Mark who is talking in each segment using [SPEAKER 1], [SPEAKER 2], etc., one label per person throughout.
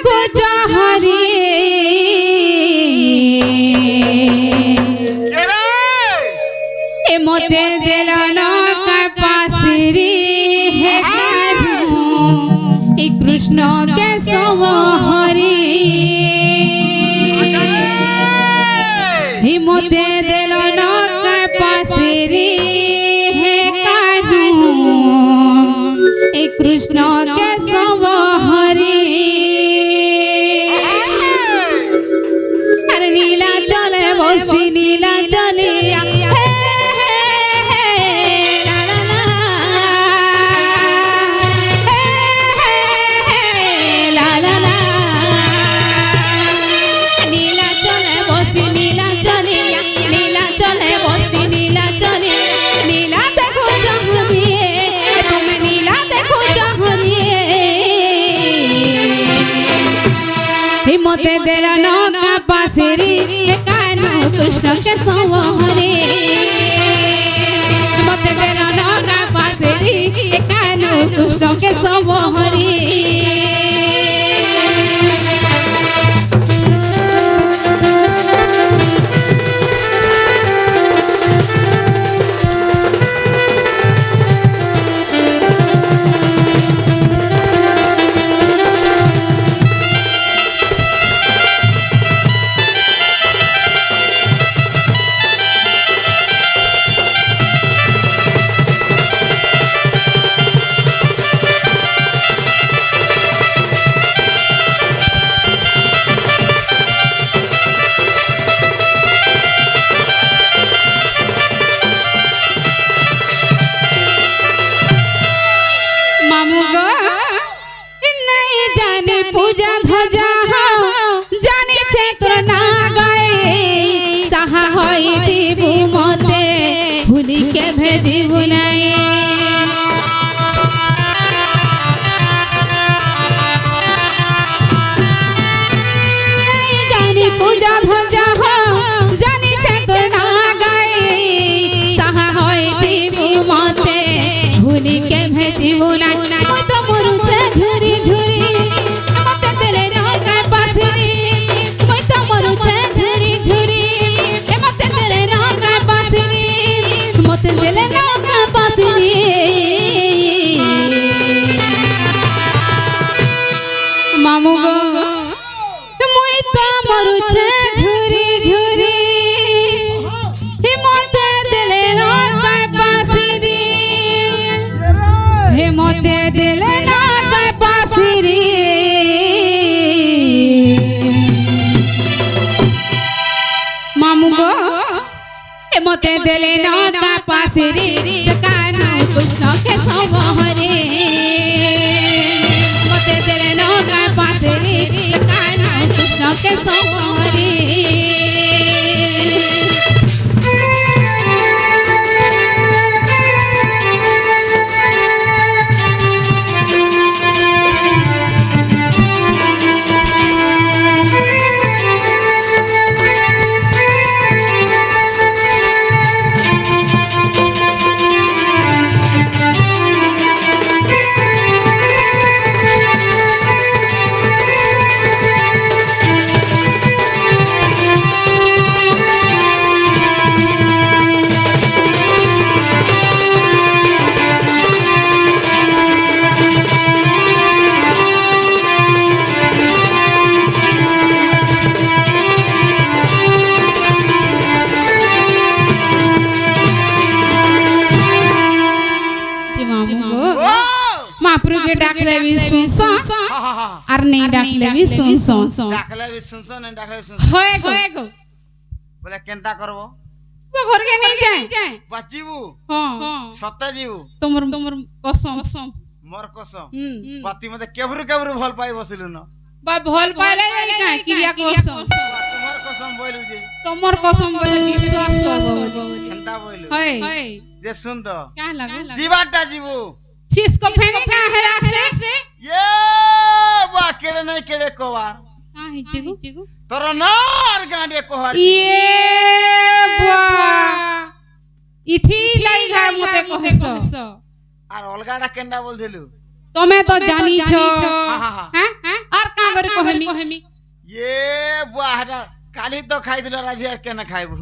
[SPEAKER 1] देखो जहरी ए मोते दिलाना का पासरी है ए कृष्ण के सवहरी मोते दिलाना का पासरी है ए कृष्ण के सवहरी अरे नीला चले बसी नीला चलिया मोते दिला नौका पासरी कानू कृष्ण के सवहरी मोते दिला नौका पासरी कानू कृष्ण के सवहरी पूजा ध्वजा जाने छे तोर ना गए चाहा होई दीबू मते भूली के भेजिबू नहीं जानी पूजा ध्वजा जाने छे तोर ना गए चाहा होई दीबू मते भूली के भेजिबू नहीं तो मोरू से झुरी झुरी मामू गो मुई तो मरु छे झुरी झुरी हे मोते दिले ना काय पासरी हे मोते दिले ना काय पासरी मामू गो हे मोते दिले ना काय पासरी कानू कृष्ण के सवहरी पासरी कानू कृष्ण के सवहरी महाप्रभु के डाकले भी सुनसो और नहीं डाकले भी सुनसो
[SPEAKER 2] डाकले भी सुनसो नहीं डाकले भी सुनसो
[SPEAKER 1] होए गो
[SPEAKER 2] बोले केनता करबो
[SPEAKER 1] वो घर के नहीं जाए
[SPEAKER 2] बचीबू
[SPEAKER 1] हां
[SPEAKER 2] सत्य जीवू
[SPEAKER 1] तुमर कसम
[SPEAKER 2] मोर कसम पति मते केबरु केबरु भल पाई बसिलु न
[SPEAKER 1] बा भल पाइले का क्रिया कसम
[SPEAKER 2] तुमर कसम बोलू जे
[SPEAKER 1] तुमर कसम बोल विश्वास करबो
[SPEAKER 2] केनता बोलू
[SPEAKER 1] होए
[SPEAKER 2] जे सुन तो
[SPEAKER 1] क्या लगो
[SPEAKER 2] जीवाटा जीवू
[SPEAKER 1] चीज को फेने का है से
[SPEAKER 2] ये बा केड़े नहीं केड़े कोवार
[SPEAKER 1] हां हिचगु
[SPEAKER 2] तोर नार गांडे कोहार
[SPEAKER 1] ये बा इथी लाइगा मते कहेसो
[SPEAKER 2] আর অলগাটা কেন্ডা বলছিলু
[SPEAKER 1] তুমি তো জানিছো হ্যাঁ আর কা করে কহে
[SPEAKER 2] কালি তো খাইছিল রাজি আর কেন খাইবু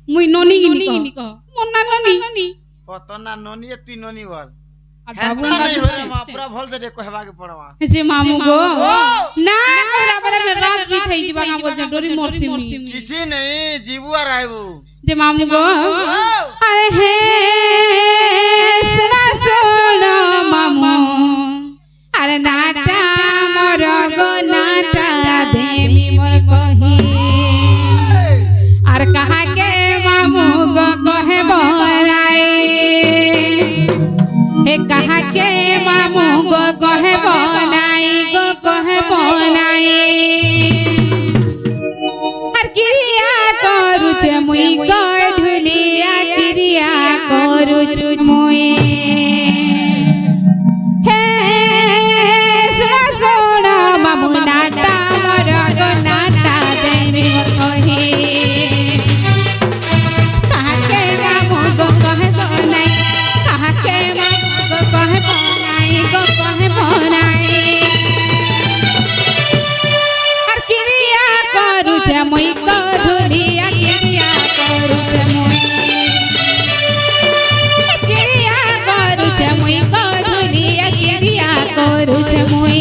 [SPEAKER 1] মুই ননি গিনি কহ মোর না ননি
[SPEAKER 2] ও তোর না ননি তুই ননি বল
[SPEAKER 1] আর
[SPEAKER 2] হ্যাঁ
[SPEAKER 1] বাবু
[SPEAKER 2] নাই হরে মা পুরা ভল দে কহবাকে পড়বা
[SPEAKER 1] যে মামু গো না কহলা পরে রাত বিথাই যিবা না বলছ ডরি মরছি মুই
[SPEAKER 2] কিছু নেই জীবু আর আইবু
[SPEAKER 1] যে মামু গো আরে হে শুনা শুনো মামু আরে নাটা মোর গো নাটা দেবী মোর কহি আর কাহাকে মামু গো কহে বলাই হে কাহাকে মামু গো কহে বনাই গো কহে বনাই আর ক্রিয়া করুছে মুই কই ঢুলিয়া ক্রিয়া করুছে মুই হে শুনা শুনা মামু নাটা মোর গো নাটা দেবী মোর কহি কাহাকে মামু গো কহে বনাই কাহাকে মামু গো কহে বনাই গো কহে বনাই আর ক্রিয়া করুছে মুই গো ঢুলিয়া ক্রিয়া করুছে মুই ক্রিয়া করুছে মুই গো ঢুলিয়া ক্রিয়া করুছে মুই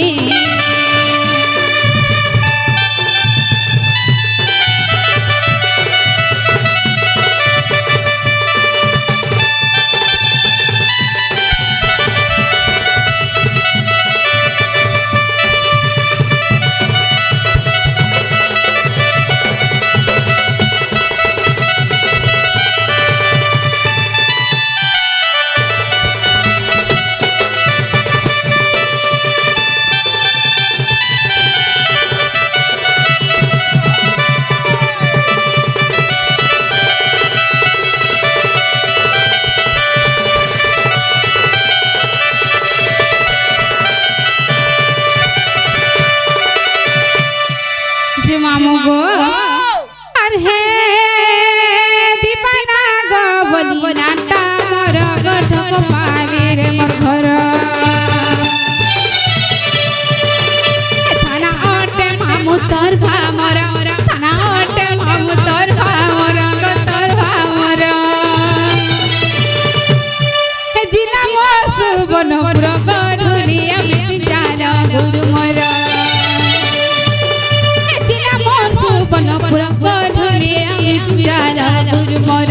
[SPEAKER 1] যে মামু গো আর হে দীপানা গো বলি নাটা মোর গো ঠক পারে রে মোর ঘর থানা ওটে মামু তোর ভামর থানা ওটে মামু তোর ভামর গো তোর ভামর হে জিলা মোর সুবনপুর গো ঢুলিয়া বিচার গুরু মোর সুবনপুর গো ঢুলিয়া বিচার গুরু মোর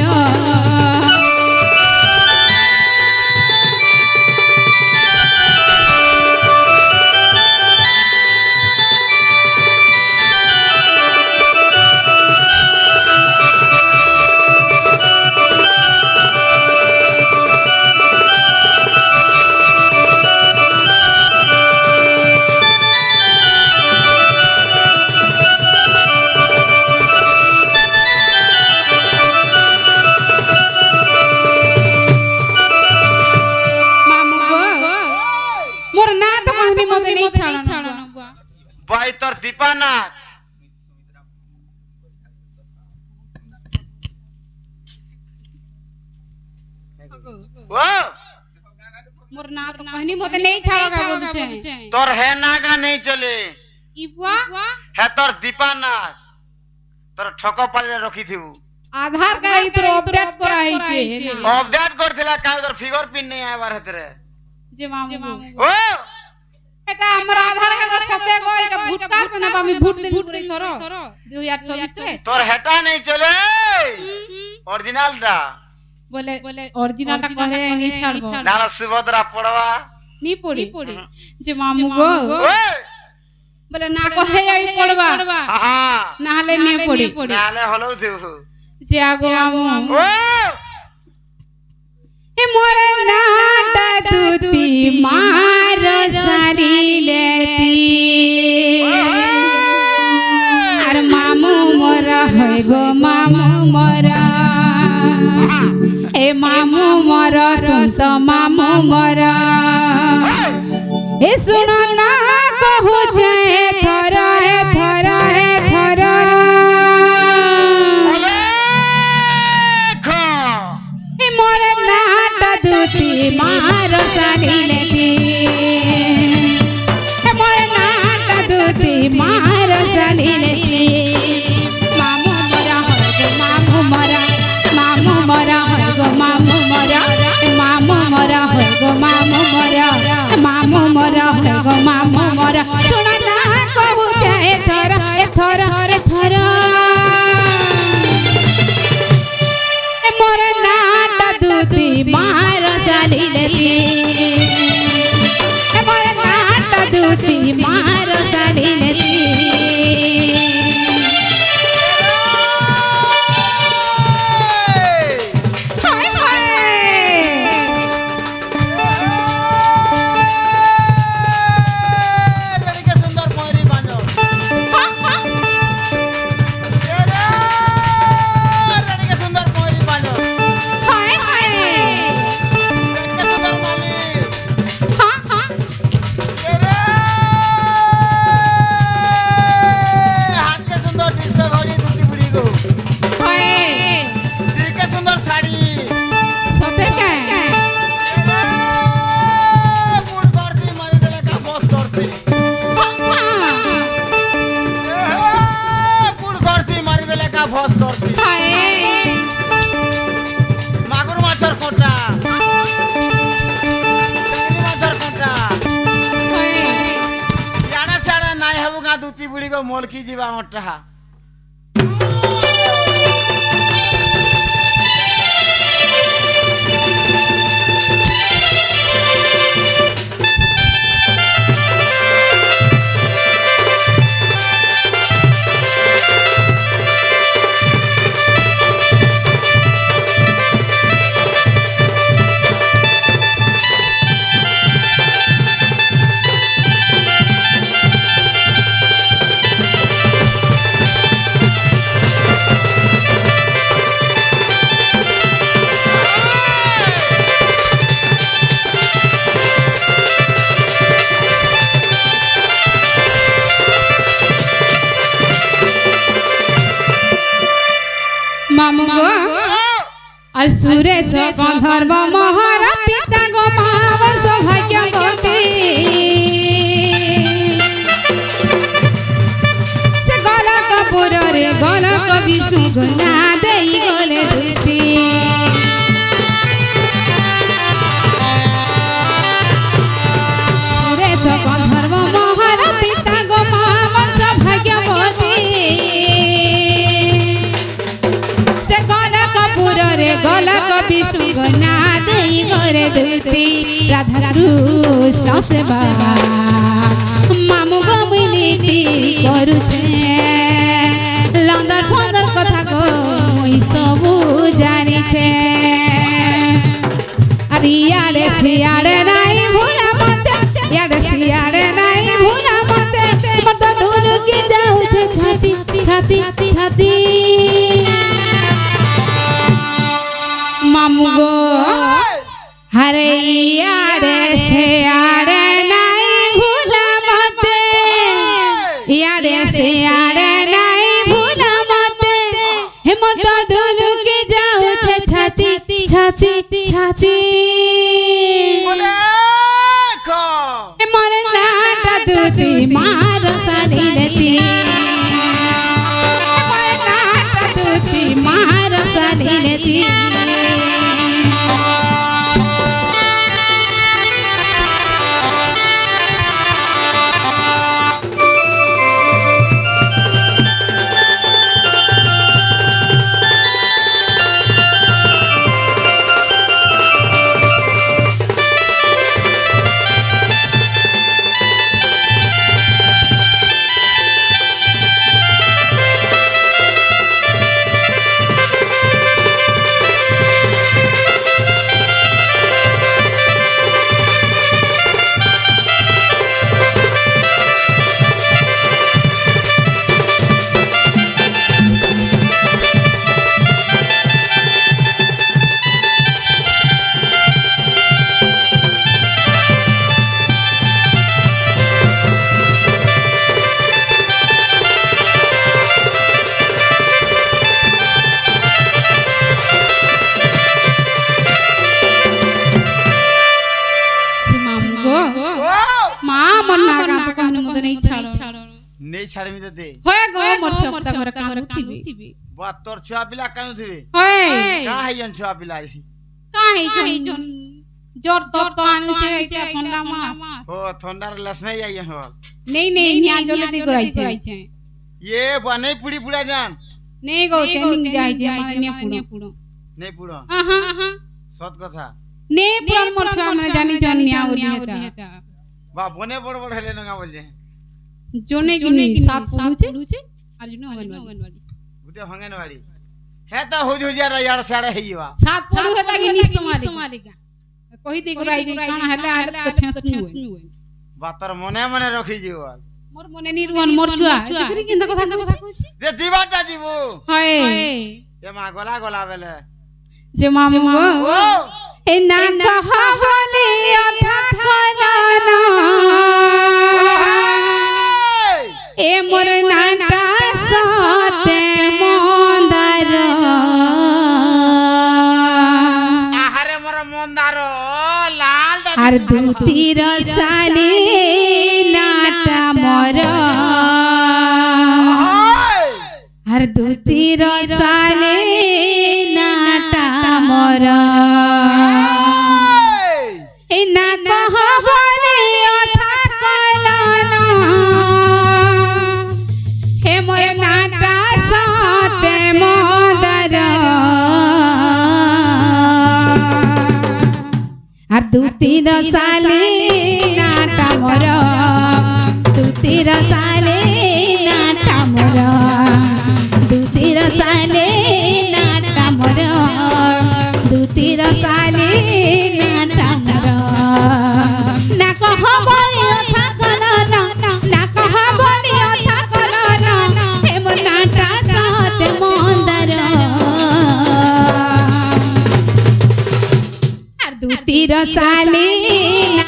[SPEAKER 1] মামু গো মোর না তো কহনি মতে নেই ছাড়ানো
[SPEAKER 2] ভাই তোর দীপানা ও
[SPEAKER 1] মোর না তো কহনি মতে নেই ছাড়াগা বলছে
[SPEAKER 2] তোর হে নাগা নেই চলে
[SPEAKER 1] ইবুয়া
[SPEAKER 2] হে তোর দীপানা তোর ঠক পালে রখি থিবু
[SPEAKER 1] আধার কার্ড তোর আপডেট করা হইছে
[SPEAKER 2] আপডেট করছিলা কাল তোর ফিগার পিন নেই আবার হেতরে
[SPEAKER 1] যে মামু
[SPEAKER 2] ও
[SPEAKER 1] এটা আমার আধার কার্ডের সাথে গো এটা ভোট কার্ড না আমি ভোট দেবি করে ধরো 2024 রে
[SPEAKER 2] তোর হেটা নেই চলে অরিজিনালটা
[SPEAKER 1] বলে অরিজিনালটা করে নি ছাড়বো
[SPEAKER 2] নালা সুভদ্রা পড়বা
[SPEAKER 1] নি পড়ি যে মামু গো
[SPEAKER 2] ওই
[SPEAKER 1] বলে না কহে আমি পড়বা
[SPEAKER 2] হ্যাঁ
[SPEAKER 1] না হলে নিয়ে পড়ি
[SPEAKER 2] নালে হলো দেব
[SPEAKER 1] যে আগো মামু
[SPEAKER 2] ও
[SPEAKER 1] এ মোর নাটা দুতি মার সারিলেতি আর মামু মোর হয় গো মামু মোর এ মামু মোর সন্ত মামু মোর এ শুনো না কহুছে থর হে থর হে থর এ মোর নাটা দুতি মার সারিলেতি এ মোর নাটা দুতি মার সারিলেতি
[SPEAKER 2] দুতি বুড়ি গো মলকি যা মোটা
[SPEAKER 1] মামু গো আর সুরেশ গন্ধর্ব মহারা পিতা গো মামার সৌভাগ্যবতী সে গলক পুরে গলক বিষ্ণু গুণা দেই গলে দুতি সুরেশ গন্ধর্ব মহারা পিতা গো মামার সৌভাগ্যবতী রে গলক বিষ্ণু গনা দেই গরে দুতি রাধা কৃষ্ণ সেবা মামু গো মিনীতি করুছে লন্দর ফন্দর কথা গো মুই সবু জানিছে আর ইয়ারে সিয়ারে নাই ভুলা মতে ইয়ারে সিয়ারে নাই ভুলা মতে মত দূর কি যাউছে ছাতি ছাতি ছাতি মামু গো হরে ইয়ারে সে আরে নাই ভুলা মতে ইয়ারে সে আরে নাই ভুলা মতে হেমন্ত দুলুকে যাউছে ছাতি ছাতি ছাতি মোর নাটা দুতি মার সালিলতি মোর নাটা দুতি মার সালিলতি
[SPEAKER 2] নেই ছাড়মি তো দে
[SPEAKER 1] হয় গো মোর সপ্তা ঘরে কাঁদুথিবি
[SPEAKER 2] বা তোর ছুয়া পিলা কাঁদুথিবি
[SPEAKER 1] হয়
[SPEAKER 2] কা হাইয়ন ছুয়া পিলা
[SPEAKER 1] কাই জন জোর তোর তো আনছে এটা ঠান্ডা মাস
[SPEAKER 2] ও ঠান্ডার লসমে যাইয়ন হল
[SPEAKER 1] নেই নেই নিয়া জলে দি করাইছে
[SPEAKER 2] ये बने पुड़ी पुड़ा जान
[SPEAKER 1] नहीं गो ट्रेनिंग जाइছে মানে নে পুড়ো
[SPEAKER 2] ने पुड़ो
[SPEAKER 1] आहा
[SPEAKER 2] सत कथा
[SPEAKER 1] ने पुरान मोर छुआ মানে জানি জন নিয়া ওলিটা
[SPEAKER 2] बा बने बड़ बड़ हेले नगा बोल जे
[SPEAKER 1] जोने किनी सात पुलुचे আর জন্য অঙ্গনবাড়ি
[SPEAKER 2] গুটে অঙ্গনবাড়ি হে তা হুজুজিয়ারা ইয়ার সাড়ে হইবা
[SPEAKER 1] সাত পুলু হেতা কি নিসমালিকা কই দি করাইছে কানা হেলা হেলা তো ঠেসনু
[SPEAKER 2] বা তোর মনে মনে রাখি জিব
[SPEAKER 1] মোর মনে নিরুন মোর ছুয়া এতরি কিন্তা কথা কইছি
[SPEAKER 2] যে জীবাটা জীব
[SPEAKER 1] হয়
[SPEAKER 2] এ মা গলা গলা বেলে
[SPEAKER 1] যে মামু গো এ না কহ বলে অথা কলনা এ মোর নাটা সতে মন্দার
[SPEAKER 2] আহারে মোর মন্দার লাল
[SPEAKER 1] আর দুতির সালে নাটা মোর আর দুতির সালে নাটা মোর এ না কহ বলে অথা কলনা তীর শালিনা